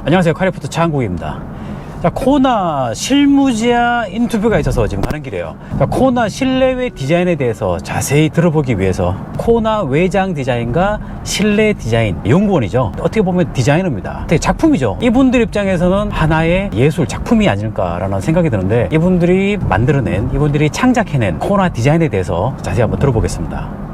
안녕하세요, 카리포트 차한국입니다. 자, 코나 실무자 인터뷰가 있어서 지금 가는 길이에요. 자, 코나 실내외 디자인에 대해서 자세히 들어보기 위해서 코나 외장 디자인과 실내 디자인 연구원이죠. 어떻게 보면 디자이너입니다. 되게 작품이죠. 이분들 입장에서는 하나의 예술 작품이 아닐까라는 생각이 드는데, 이분들이 만들어낸, 이분들이 창작해낸 코나 디자인에 대해서 자세히 한번 들어보겠습니다.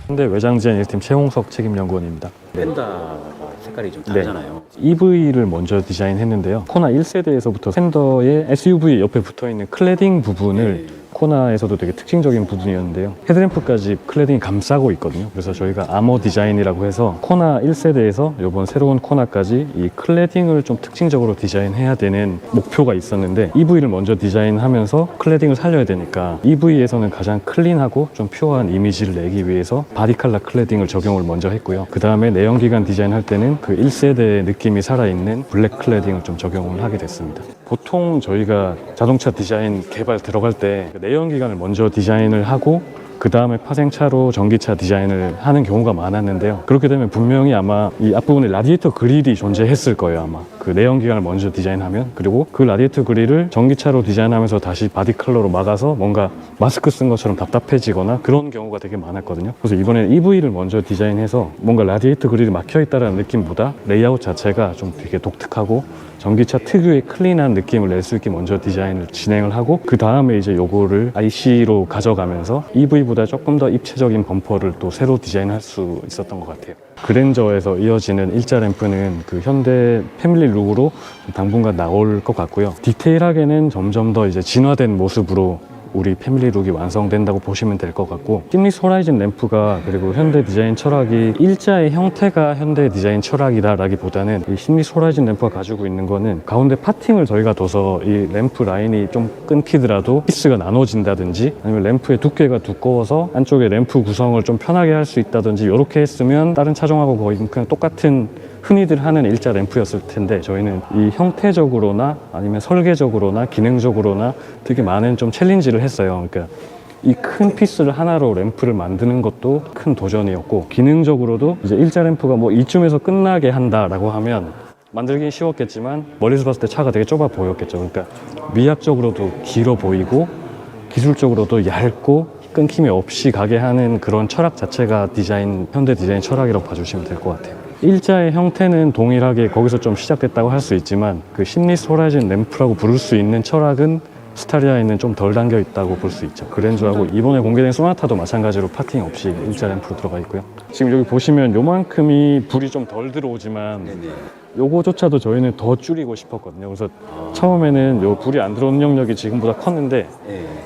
현대 외장 디자인 1팀 최홍석 책임연구원입니다. 펜다 색깔이 좀 다르잖아요. EV를 먼저 디자인했는데요. 코나 1세대에서부터 펜더의 SUV 옆에 붙어있는 클래딩 부분을 코나에서도 되게 특징적인 부분이었는데요. 헤드램프까지 클래딩이 감싸고 있거든요. 그래서 저희가 아머 디자인이라고 해서 코나 1세대에서 이번 새로운 코나까지 이 클래딩을 좀 특징적으로 디자인해야 되는 목표가 있었는데, EV를 먼저 디자인하면서 클래딩을 살려야 되니까 EV에서는 가장 클린하고 좀 퓨어한 이미지를 내기 위해서 바디칼라 클래딩을 적용을 먼저 했고요. 그 다음에 내연기관 디자인할 때는 그 1세대의 느낌이 살아있는 블랙 클래딩을 좀 적용을 하게 됐습니다. 보통 저희가 자동차 디자인 개발 들어갈 때 내연기관을 먼저 디자인을 하고 그 다음에 파생차로 전기차 디자인을 하는 경우가 많았는데요. 그렇게 되면 분명히 아마 이 앞부분에 라디에이터 그릴이 존재했을 거예요. 아마 그 내연기관을 먼저 디자인하면, 그리고 그 라디에이터 그릴을 전기차로 디자인하면서 다시 바디 컬러로 막아서 뭔가 마스크 쓴 것처럼 답답해지거나 그런 경우가 되게 많았거든요. 그래서 이번에는 EV를 먼저 디자인해서 뭔가 라디에이터 그릴이 막혀있다는 느낌보다 레이아웃 자체가 좀 되게 독특하고 전기차 특유의 클린한 느낌을 낼 수 있게 먼저 디자인을 진행을 하고, 그 다음에 이제 요거를 IC로 가져가면서 EV보다 조금 더 입체적인 범퍼를 또 새로 디자인할 수 있었던 것 같아요. 그랜저에서 이어지는 일자 램프는 그 현대 패밀리 룩으로 당분간 나올 것 같고요. 디테일하게는 점점 더 이제 진화된 모습으로 우리 패밀리 룩이 완성된다고 보시면 될 것 같고, 심리스 호라이즌 램프가, 그리고 현대 디자인 철학이 일자의 형태가 현대 디자인 철학이다 라기보다는 이 심리스 호라이즌 램프가 가지고 있는 거는 가운데 파팅을 저희가 둬서 이 램프 라인이 좀 끊기더라도 피스가 나눠진다든지, 아니면 램프의 두께가 두꺼워서 안쪽에 램프 구성을 좀 편하게 할 수 있다든지, 이렇게 했으면 다른 차종하고 거의 그냥 똑같은 흔히들 하는 일자 램프였을 텐데, 저희는 이 형태적으로나 아니면 설계적으로나 기능적으로나 되게 많은 좀 챌린지를 했어요. 그러니까 이 큰 피스를 하나로 램프를 만드는 것도 큰 도전이었고, 기능적으로도 이제 일자 램프가 뭐 이쯤에서 끝나게 한다라고 하면 만들기 쉬웠겠지만 멀리서 봤을 때 차가 되게 좁아 보였겠죠. 그러니까 미학적으로도 길어 보이고 기술적으로도 얇고 끊김이 없이 가게 하는 그런 철학 자체가 현대 디자인 철학이라고 봐주시면 될 것 같아요. 일자의 형태는 동일하게 거기서 좀 시작됐다고 할 수 있지만, 그 심리스 호라이즌 램프라고 부를 수 있는 철학은 스타리아에는 좀 덜 담겨 있다고 볼 수 있죠. 그랜저하고 이번에 공개된 소나타도 마찬가지로 파팅 없이 일자 램프로 들어가 있고요. 지금 여기 보시면 요만큼이 불이 좀 덜 들어오지만 요거조차도 저희는 더 줄이고 싶었거든요. 그래서 처음에는 요 불이 안 들어오는 영역이 지금보다 컸는데,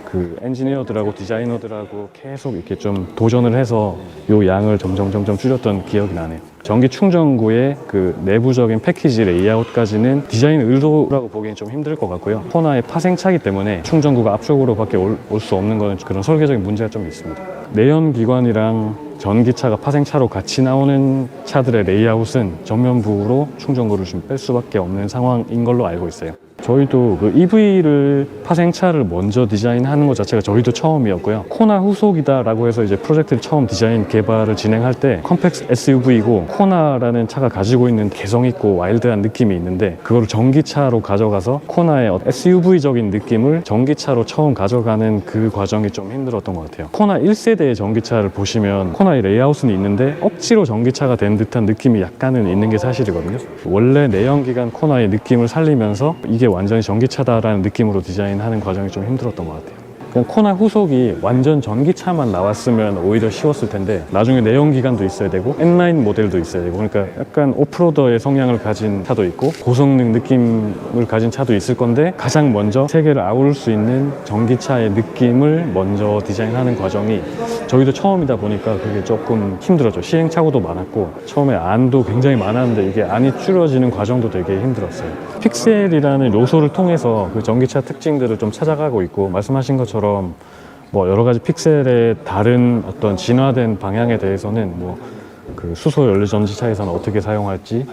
그 엔지니어들하고 디자이너들하고 계속 이렇게 좀 도전을 해서 요 양을 점점 줄였던 기억이 나네요. 전기 충전구의 그 내부적인 패키지 레이아웃까지는 디자인 의도라고 보기엔 좀 힘들 것 같고요. 코나의 파생차기 때문에 충전구가 앞쪽으로밖에 올 수 없는 건 그런 설계적인 문제가 좀 있습니다. 내연기관이랑 전기차가 파생차로 같이 나오는 차들의 레이아웃은 전면부로 충전구를 좀 뺄 수밖에 없는 상황인 걸로 알고 있어요. 저희도 그 EV를 파생차를 먼저 디자인하는 것 자체가 저희도 처음이었고요. 코나 후속이다라고 해서 이제 프로젝트를 처음 디자인 개발을 진행할 때 컴팩스 SUV이고, 코나라는 차가 가지고 있는 개성 있고 와일드한 느낌이 있는데, 그거를 전기차로 가져가서 코나의 SUV적인 느낌을 전기차로 처음 가져가는 그 과정이 좀 힘들었던 것 같아요. 코나 1세대의 전기차를 보시면 코나의 레이아웃은 있는데 억지로 전기차가 된 듯한 느낌이 약간은 있는 게 사실이거든요. 원래 내연기관 코나의 느낌을 살리면서 이게 완전히 전기차다라는 느낌으로 디자인하는 과정이 좀 힘들었던 것 같아요. 그냥 코나 후속이 완전 전기차만 나왔으면 오히려 쉬웠을 텐데, 나중에 내연기관도 있어야 되고 N9 모델도 있어야 되고, 그러니까 약간 오프로더의 성향을 가진 차도 있고 고성능 느낌을 가진 차도 있을 건데, 가장 먼저 세 개를 아우를 수 있는 전기차의 느낌을 먼저 디자인하는 과정이 저희도 처음이다 보니까 그게 조금 힘들었죠. 시행착오도 많았고, 처음에 안도 굉장히 많았는데 이게 안이 줄여지는 과정도 되게 힘들었어요. 픽셀이라는 요소를 통해서 그 전기차 특징들을 좀 찾아가고 있고, 말씀하신 것처럼 뭐 여러 가지 픽셀의 다른 어떤 진화된 방향에 대해서는 뭐 그 수소 연료 전지차에서는 어떻게 사용할지,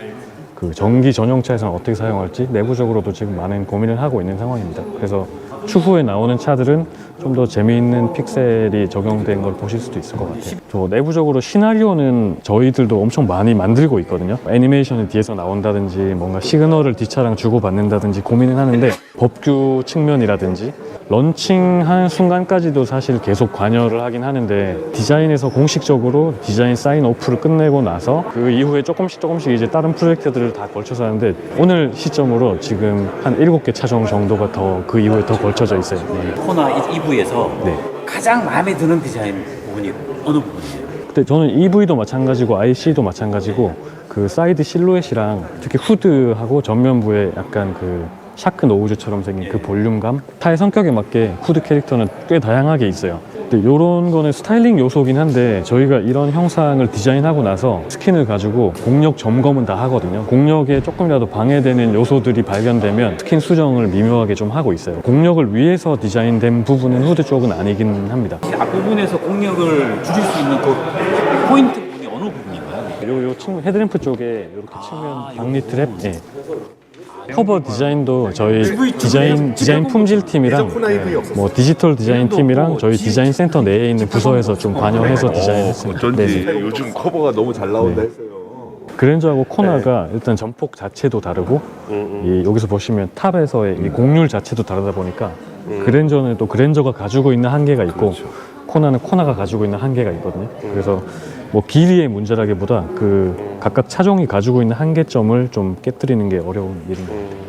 그 전기 전용차에서는 어떻게 사용할지 내부적으로도 지금 많은 고민을 하고 있는 상황입니다. 그래서 추후에 나오는 차들은 좀 더 재미있는 픽셀이 적용된 걸 보실 수도 있을 것 같아요. 저 내부적으로 시나리오는 저희들도 엄청 많이 만들고 있거든요. 애니메이션이 뒤에서 나온다든지 뭔가 시그널을 뒷차랑 주고받는다든지 고민은 하는데 법규 측면이라든지 런칭한 순간까지도 사실 계속 관여를 하긴 하는데 디자인에서 공식적으로 디자인 사인 오프를 끝내고 나서 그 이후에 조금씩 이제 다른 프로젝트들을 다 걸쳐서 하는데 오늘 시점으로 지금 한 7개 차종 정도가 더 그 이후에 더 걸쳐져 있어요. 네. 코나 EV에서 네. 가장 마음에 드는 디자인 부분이 어느 부분이에요? 근데 저는 EV도 마찬가지고 IC도 마찬가지고 그 사이드 실루엣이랑 특히 후드하고 전면부에 약간 그 샤크 노우즈처럼 생긴 그 볼륨감, 차의 성격에 맞게 후드 캐릭터는 꽤 다양하게 있어요. 근데 이런 거는 스타일링 요소긴 한데 저희가 이런 형상을 디자인하고 나서 스킨을 가지고 공력 점검은 다 하거든요. 공력에 조금이라도 방해되는 요소들이 발견되면 스킨 수정을 미묘하게 좀 하고 있어요. 공력을 위해서 디자인된 부분은 후드 쪽은 아니긴 합니다. 앞부분에서 공력을 줄일 수 있는 그 포인트 부분이 어느 부분인가요? 요 측면 헤드램프 쪽에 이렇게 측면 방리 트랩, 예. 커버 디자인도 저희 디자인 품질 팀이랑 뭐 디지털 디자인 팀이랑 저희 디자인 센터 내에 있는 부서에서 좀 관여해서 디자인했습니다. 어쩐지 요즘 커버가 너무 잘 나온다 했어요. 그랜저하고 코나가 일단 전폭 자체도 다르고 여기서 보시면 탑에서의 이 곡률 자체도 다르다 보니까 그랜저는 또 그랜저가 가지고 있는 한계가 있고 코나는 코나가 가지고 있는 한계가 있거든요. 그래서 뭐 길이의 문제라기보다 그 각각 차종이 가지고 있는 한계점을 좀 깨뜨리는 게 어려운 일인 것 같아요.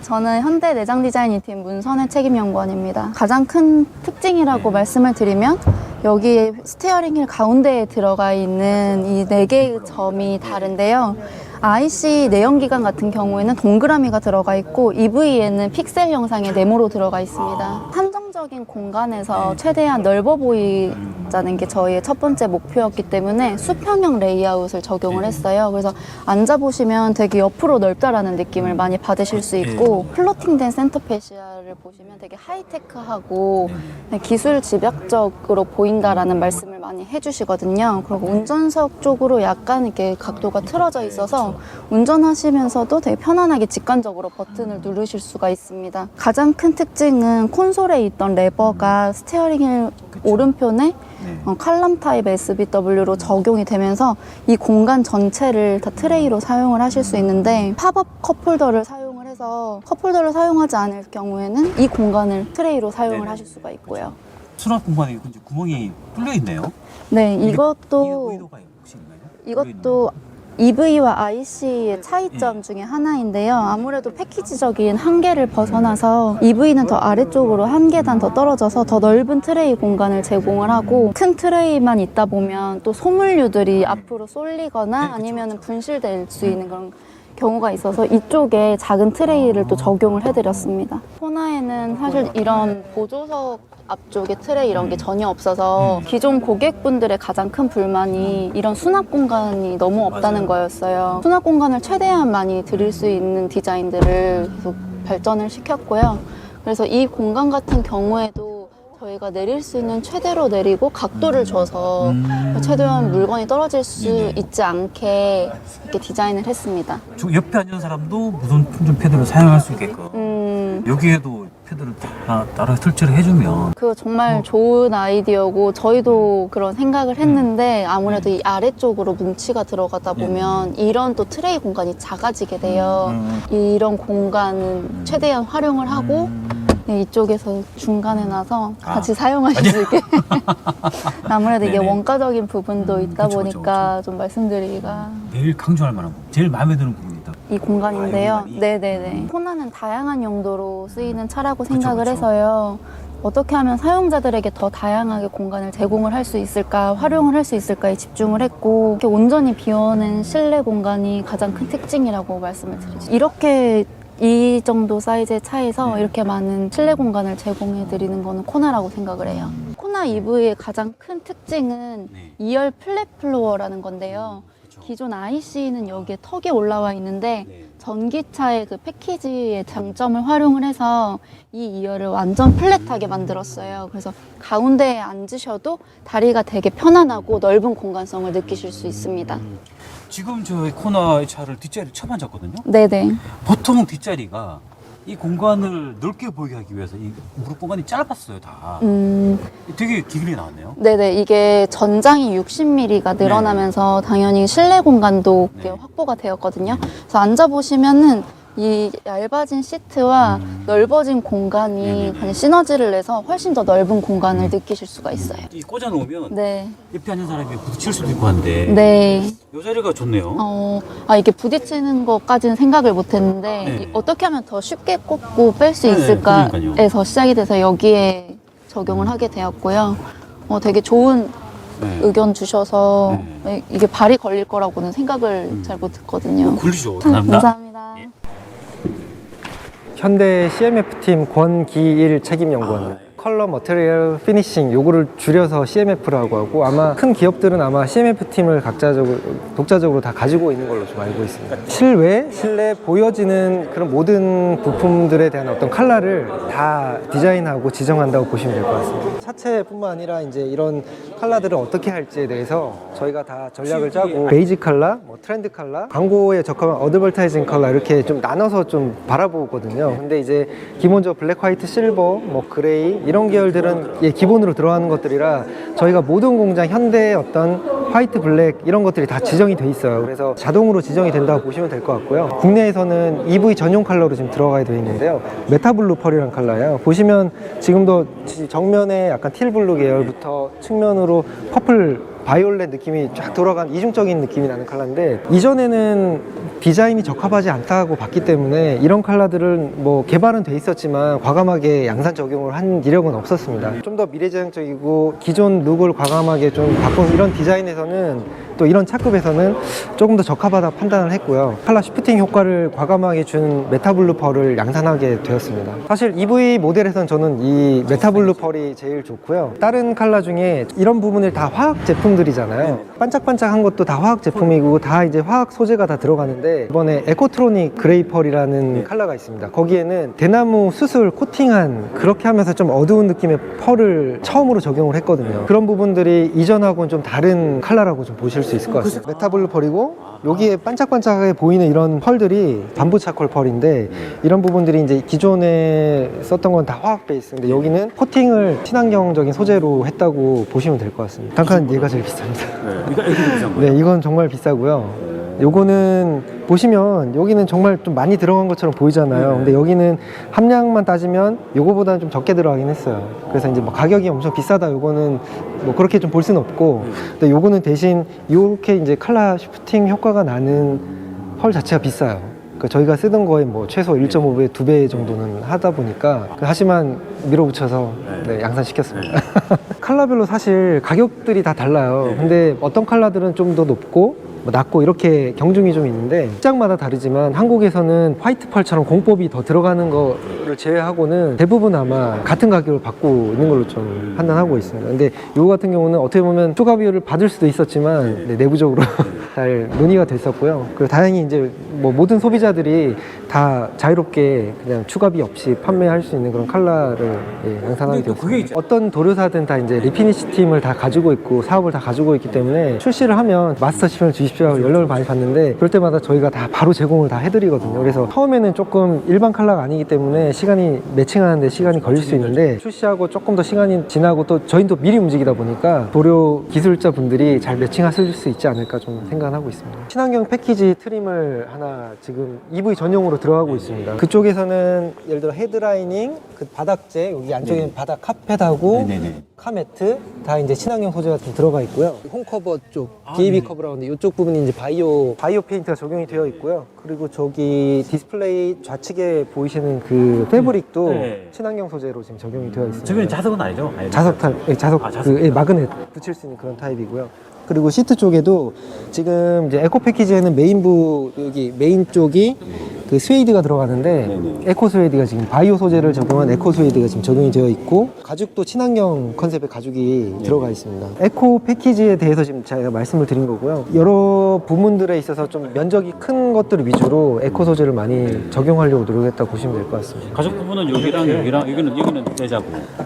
저는 현대 내장 디자인 2팀 문선혜 책임연구원입니다. 가장 큰 특징이라고 말씀을 드리면 여기 스티어링 휠 가운데에 들어가 있는 이 4개의 점이 다른데요. IC 내연기관 같은 경우에는 동그라미가 들어가 있고 EV에는 픽셀 형상의 네모로 들어가 있습니다. 한정적인 공간에서 최대한 넓어 보이자는 게 저희의 첫 번째 목표였기 때문에 수평형 레이아웃을 적용을 했어요. 그래서 앉아보시면 되게 옆으로 넓다라는 느낌을 많이 받으실 수 있고 플로팅된 센터 페시아를 보시면 되게 하이테크하고 기술 집약적으로 보인다라는 말씀을 많이 해주시거든요. 그리고 운전석 쪽으로 약간 이렇게 각도가 틀어져 있어서 운전하시면서도 되게 편안하게 직관적으로 버튼을 누르실 수가 있습니다. 가장 큰 특징은 콘솔에 있던 레버가 스티어링 휠 오른편에 칼럼 타입 SBW로 적용이 되면서 이 공간 전체를 다 트레이로 사용을 하실 수 있는데 팝업 컵홀더를 사용을 해서 컵홀더를 사용하지 않을 경우에는 이 공간을 트레이로 사용을 하실 수가 있고요. 수납 공간에 이제 구멍이 뚫려 있네요. 네, 이게 이것도 의도가 혹시 있나요? 이것도 EV와 IC의 차이점 중에 하나인데요. 아무래도 패키지적인 한계를 벗어나서 EV는 더 아래쪽으로 한 계단 더 떨어져서 더 넓은 트레이 공간을 제공을 하고 큰 트레이만 있다 보면 또 소물류들이 앞으로 쏠리거나 아니면 분실될 수 있는 그런 경우가 있어서 이쪽에 작은 트레이를 또 적용을 해드렸습니다. 코나에는 사실 이런 보조석 앞쪽에 트레이 이런 게 전혀 없어서 기존 고객분들의 가장 큰 불만이 이런 수납 공간이 너무 없다는 거였어요. 수납 공간을 최대한 많이 드릴 수 있는 디자인들을 계속 발전을 시켰고요. 그래서 이 공간 같은 경우에도 저희가 내릴 수 있는 최대로 내리고 각도를 줘서 최대한 물건이 떨어질 수 있지 않게 이렇게 디자인을 했습니다. 저 옆에 앉은 사람도 무선 충전 패드를 사용할 수 있게끔 여기에도 패드를 따로 설치를 해주면 그거 정말 좋은 아이디어고 저희도 그런 생각을 했는데 아무래도 이 아래쪽으로 뭉치가 들어가다 보면 이런 또 트레이 공간이 작아지게 돼요. 이런 공간은 최대한 활용을 하고 네, 이쪽에서 중간에 놔서 같이 사용하실 수 있게 아무래도 이게 원가적인 부분도 있다 그쵸, 보니까 좀 말씀드리기가 매일 강조할 만한 부분, 제일 마음에 드는 부분이다. 이 공간인데요. 공간이? 네네네. 코나는 다양한 용도로 쓰이는 차라고 생각을 그쵸. 해서요. 어떻게 하면 사용자들에게 더 다양하게 공간을 제공을 할 수 있을까, 활용을 할 수 있을까에 집중을 했고 이렇게 온전히 비워낸 실내 공간이 가장 큰 특징이라고 말씀을 드리죠. 이렇게 이 정도 사이즈의 차에서 이렇게 많은 실내 공간을 제공해 드리는 거는 코나라고 생각을 해요. 코나 EV의 가장 큰 특징은 2열 플랫 플로어라는 건데요. 기존 IC는 여기에 턱이 올라와 있는데 전기차의 그 패키지의 장점을 활용을 해서 이 2열을 완전 플랫하게 만들었어요. 그래서 가운데에 앉으셔도 다리가 되게 편안하고 넓은 공간성을 느끼실 수 있습니다. 지금 저 코나 차를 뒷자리를 처음 앉았거든요. 네네. 보통 뒷자리가 이 공간을 넓게 보이게 하기 위해서 이 무릎 공간이 짧았어요, 다. 되게 길게 나왔네요. 네네, 이게 전장이 60mm가 늘어나면서 당연히 실내 공간도 네. 확보가 되었거든요. 그래서 앉아보시면은 이 얇아진 시트와 넓어진 공간이 그냥 시너지를 내서 훨씬 더 넓은 공간을 느끼실 수가 있어요. 이 꽂아 놓으면 네. 옆에 앉은 사람이 부딪힐 수도 있고 한데 네. 이 자리가 좋네요. 이게 부딪히는 것까지는 생각을 못 했는데, 네. 어떻게 하면 더 쉽게 꽂고 뺄 수 네, 있을까에서 그러니까요. 시작이 돼서 여기에 적용을 하게 되었고요. 되게 좋은 네. 의견 주셔서 이게 발이 걸릴 거라고는 생각을 잘 못 했거든요. 굴리죠. 감사합니다. 감사합니다. 현대 CMF팀 권기일 책임연구원입니다. 컬러, 머테리얼, 피니싱 요거를 줄여서 CMF라고 하고, 아마 큰 기업들은 아마 CMF팀을 각자적으로 독자적으로 다 가지고 있는 걸로 좀 알고 있습니다. 실내 보여지는 그런 모든 부품들에 대한 어떤 컬러를 다 디자인하고 지정한다고 보시면 될 것 같습니다. 차체뿐만 아니라 이제 이런 컬러들을 어떻게 할지에 대해서 저희가 다 전략을 짜고, 베이지 컬러, 뭐 트렌드 컬러, 광고에 적합한 어드버타이징 컬러 이렇게 좀 나눠서 좀 바라보거든요. 근데 이제 기본적으로 블랙, 화이트, 실버, 뭐 그레이 이런 계열들은 기본으로 들어가는 것들이라 저희가 모든 공장 현대의 어떤 화이트, 블랙 이런 것들이 다 지정이 돼 있어요. 그래서 자동으로 지정이 된다고 보시면 될 것 같고요. 국내에서는 EV 전용 컬러로 지금 들어가야 되어 있는데요. 메타블루 펄이라는 컬러예요. 보시면 지금도 정면에 약간 틸블루 계열부터 측면으로 퍼플, 바이올렛 느낌이 쫙 돌아간 이중적인 느낌이 나는 컬러인데, 이전에는 디자인이 적합하지 않다고 봤기 때문에 이런 컬러들은 뭐 개발은 돼 있었지만 과감하게 양산 적용을 한 이력은 없었습니다. 좀 더 미래지향적이고 기존 룩을 과감하게 좀 바꾼 이런 디자인에서는, 또 이런 차급에서는 조금 더 적합하다 판단을 했고요. 컬러 시프팅 효과를 과감하게 준 메타블루 펄을 양산하게 되었습니다. 사실 EV 모델에서는 저는 이 메타블루 펄이 제일 좋고요. 다른 컬러 중에 이런 부분을 다 화학 제품들이잖아요. 반짝반짝한 것도 다 화학 제품이고 다 이제 화학 소재가 다 들어가는데, 이번에 에코트로닉 그레이 펄이라는 컬러가 있습니다. 거기에는 대나무 수술 코팅한, 그렇게 하면서 좀 어두운 느낌의 펄을 처음으로 적용을 했거든요. 그런 부분들이 이전하고는 좀 다른 컬러라고 좀 보실 수 있을 것 같습니다. 메타블루 펄이고, 여기에 반짝반짝하게 보이는 이런 펄들이 반부 차콜 펄인데, 이런 부분들이 이제 기존에 썼던 건 다 화학 베이스인데 여기는 코팅을 친환경적인 소재로 했다고 보시면 될 것 같습니다. 단가는 얘가 제일 비쌉니다. 이거 비싼 거예요? 네, 이건 정말 비싸고요. 요거는 보시면 여기는 정말 좀 많이 들어간 것처럼 보이잖아요. 근데 여기는 함량만 따지면 요거보다는 좀 적게 들어가긴 했어요. 그래서 이제 뭐 가격이 엄청 비싸다 요거는 뭐 그렇게 좀 볼 수는 없고, 근데 요거는 대신 요렇게 이제 컬러 시프팅 효과가 나는 펄 자체가 비싸요. 그러니까 저희가 쓰던 거에 뭐 최소 1.5배, 2배 정도는 하다 보니까, 하지만 밀어붙여서 양산시켰습니다. 컬러별로 사실 가격들이 다 달라요. 근데 어떤 컬러들은 좀 더 높고 뭐 낮고 이렇게 경중이 좀 있는데, 시장마다 다르지만 한국에서는 화이트 펄처럼 공법이 더 들어가는 거를 제외하고는 대부분 아마 같은 가격을 받고 있는 걸로 좀 판단하고 있습니다. 근데 이거 같은 경우는 어떻게 보면 추가 비용을 받을 수도 있었지만 내부적으로 잘 논의가 됐었고요. 그리고 다행히 이제 뭐 모든 소비자들이 다 자유롭게 그냥 추가비 없이 판매할 수 있는 그런 컬러를 양산하게 되었습니다. 어떤 도료사든 다 이제 리피니시 팀을 다 가지고 있고 사업을 다 가지고 있기 때문에 출시를 하면 마스터십을 주십시오 하고 연락을 많이 받는데, 그럴 때마다 저희가 다 바로 제공을 다 해드리거든요. 그래서 처음에는 조금 일반 컬러가 아니기 때문에 시간이 매칭하는데 시간이 걸릴 수 있는데, 출시하고 조금 더 시간이 지나고 또 저희도 미리 움직이다 보니까 도료 기술자 분들이 잘 매칭하실 수 있지 않을까 좀 생각하고 있습니다. 친환경 패키지 트림을 하나 지금 EV 전용으로 들어가고 있습니다. 그쪽에서는 예를 들어 헤드라이닝, 그 바닥재, 여기 안쪽에는 바닥 카펫하고 카매트 다 이제 친환경 소재가 좀 들어가 있고요. 홈커버 쪽, DAB 커버라고 하는데 이쪽 부분이 이제 바이오 페인트가 적용이 되어 있고요. 그리고 저기 디스플레이 좌측에 보이시는 그 패브릭도 친환경 소재로 지금 적용이 되어 있습니다. 주변에 자석은 아니죠? 자석 마그넷 붙일 수 있는 그런 타입이고요. 그리고 시트 쪽에도 지금 이제 에코 패키지에는 메인부, 여기 메인 쪽이 그 스웨이드가 들어가는데, 에코 스웨이드가 지금 바이오 소재를 적용한 에코 스웨이드가 지금 적용이 되어 있고, 가죽도 친환경 컨셉의 가죽이 들어가 있습니다. 에코 패키지에 대해서 지금 제가 말씀을 드린 거고요. 여러 부문들에 있어서 좀 면적이 큰 것들 위주로 에코 소재를 많이 적용하려고 노력했다고 보시면 될 것 같습니다. 가죽 부분은 여기랑 여기는 내자고.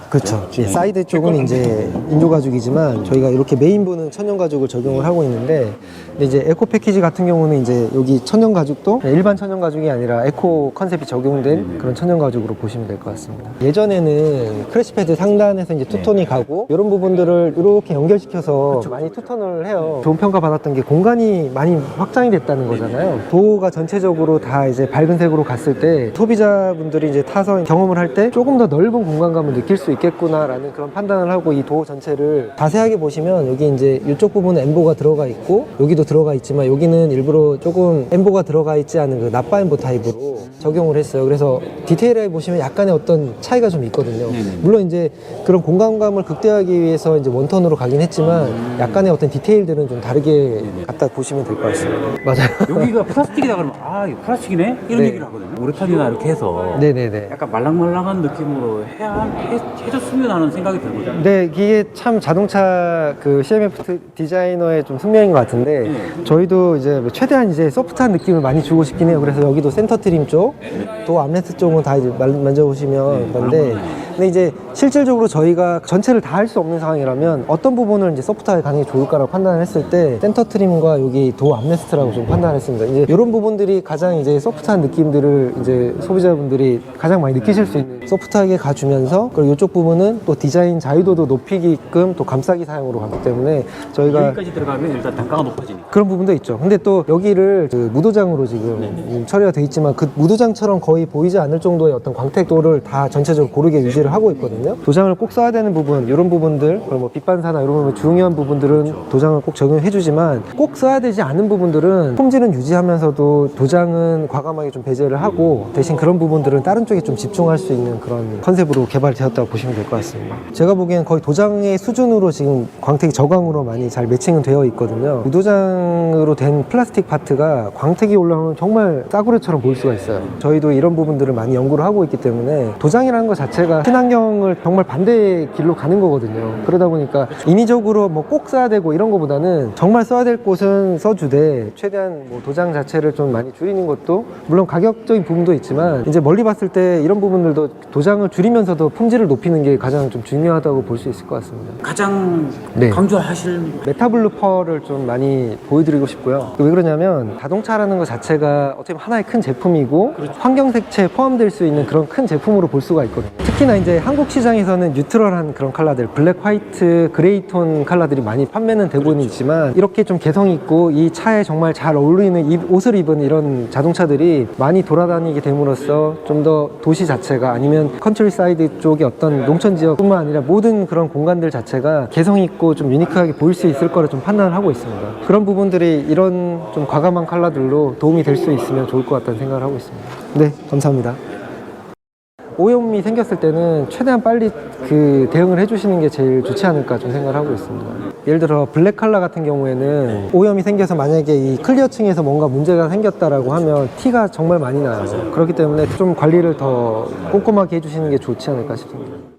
그렇죠. 사이드 쪽은 이제 인조 가죽이지만 저희가 이렇게 메인부는 천연 가죽을 적용을 하고 있는데, 근데 이제 에코 패키지 같은 경우는 이제 여기 천연 가죽도 일반 천연 가죽이 아니라 에코 컨셉이 적용된 그런 천연 가죽으로 보시면 될 것 같습니다. 예전에는 크래시 패드 상단에서 이제 투톤이 가고 이런 부분들을 이렇게 연결시켜서 많이 투톤을 해요. 좋은 평가 받았던 게 공간이 많이 확장이 됐다는 거잖아요. 도어가 전체적으로 다 이제 밝은 색으로 갔을 때 소비자분들이 이제 타서 경험을 할 때 조금 더 넓은 공간감을 느낄 수 있겠구나라는 그런 판단을 하고 이 도어 전체를 자세하게 보시면 여기 이제 이쪽 부분은 엠보가 들어가 있고 여기도 들어가 있지만 여기는 일부러 조금 엠보가 들어가 있지 않은 그 납바 엠보 타입으로 적용을 했어요. 그래서 디테일하게 보시면 약간의 어떤 차이가 좀 있거든요. 물론 이제 그런 공간감을 극대화하기 위해서 이제 원톤으로 가긴 했지만 약간의 어떤 디테일들은 좀 다르게 갖다 보시면 될 것 같습니다. 맞아요. 여기가 플라스틱이다 그러면 아 이거 플라스틱이네? 이런 네. 얘기를 하거든요. 우레탄이나 이렇게 해서 네네네. 약간 말랑말랑한 느낌으로 해줬으면 하는 생각이 들거든요. 네, 이게 참 자동차 그 CMF 디자이너의 좀 숙명인 것 같은데 저희도 이제 최대한 이제 소프트한 느낌을 많이 주고 싶긴 해요. 그래서 여기도 센터 트림 쪽, 도어 암레스트 쪽은 다 이제 만져보시면 건데 근데 이제 실질적으로 저희가 전체를 다 할 수 없는 상황이라면 어떤 부분을 이제 소프트하게 가는 게 좋을까라고 판단을 했을 때 센터 트림과 여기 도어 암레스트라고 좀 판단했습니다. 이제 이런 부분들이 가장 이제 소프트한 느낌들을 이제 소비자분들이 가장 많이 느끼실 수 있는 소프트하게 가주면서 그리고 이쪽 부분은 또 디자인 자유도도 높이게끔 또 감싸기 사양으로 가기 때문에 저희가 여기까지 들어가면 일단 단가가 높아지니까. 그런 부분도 있죠. 근데 또 여기를 그 무도장으로 지금 처리가 돼 있지만 그 무도장처럼 거의 보이지 않을 정도의 어떤 광택도를 다 전체적으로 고르게 유지를 하고 있거든요. 도장을 꼭 써야 되는 부분, 이런 부분들, 그리고 뭐 빛반사나 이런 부분 중요한 부분들은 도장을 꼭 적용해주지만 꼭 써야 되지 않은 부분들은 품질은 유지하면서도 도장은 과감하게 좀 배제를 하고 대신 그런 부분들은 다른 쪽에 좀 집중할 수 있는 그런 컨셉으로 개발되었다고 보시면 될 것 같습니다. 제가 보기엔 거의 도장의 수준으로 지금 광택이 저광으로 많이 잘 매칭은 되어 있거든요. 무도장으로 된 플라스틱 파트가 광택이 올라오면 정말 싸구려처럼 보일 수가 있어요. 저희도 이런 부분들을 많이 연구를 하고 있기 때문에 도장이라는 것 자체가 친환경을 정말 반대의 길로 가는 거거든요. 그러다 보니까 인위적으로 뭐 꼭 써야 되고 이런 거보다는 정말 써야 될 곳은 써주되 최대한 뭐 도장 자체를 좀 많이 줄이는 것도 물론 가격적인 부분도 있지만 이제 멀리 봤을 때 이런 부분들도 도장을 줄이면서도 품질을 높이는 게 가장 좀 중요하다고 볼 수 있을 것 같습니다. 가장 네. 강조하실 메타블루 펄을 좀 많이 보여드리고 싶고요. 왜 그러냐면 자동차라는 것 자체가 어떻게 보면 하나의 큰 제품이고 환경색채에 포함될 수 있는 그런 큰 제품으로 볼 수가 있거든요. 특히나 이제 한국 시장에서는 뉴트럴한 그런 컬러들, 블랙, 화이트, 그레이 톤 컬러들이 많이 판매는 되고는 있지만 이렇게 좀 개성 있고 이 차에 정말 잘 어울리는 옷을 입은 이런 자동차들이 많이 돌아다니게 됨으로써 좀 더 도시 자체가 아니면 컨트리 사이드 쪽의 어떤 농촌 지역뿐만 아니라 모든 그런 공간들 자체가 개성 있고 좀 유니크하게 보일 수 있을 거를 좀 판단을 하고 있습니다. 그런 부분들이 이런 좀 과감한 컬러들로 도움이 될 수 있으면 좋을 것 같다는 생각을 하고 있습니다. 네, 감사합니다. 오염이 생겼을 때는 최대한 빨리 그 대응을 해주시는 게 제일 좋지 않을까 좀 생각을 하고 있습니다. 예를 들어 블랙 컬러 같은 경우에는 오염이 생겨서 만약에 이 클리어층에서 뭔가 문제가 생겼다라고 하면 티가 정말 많이 나요. 그렇기 때문에 좀 관리를 더 꼼꼼하게 해주시는 게 좋지 않을까 싶습니다.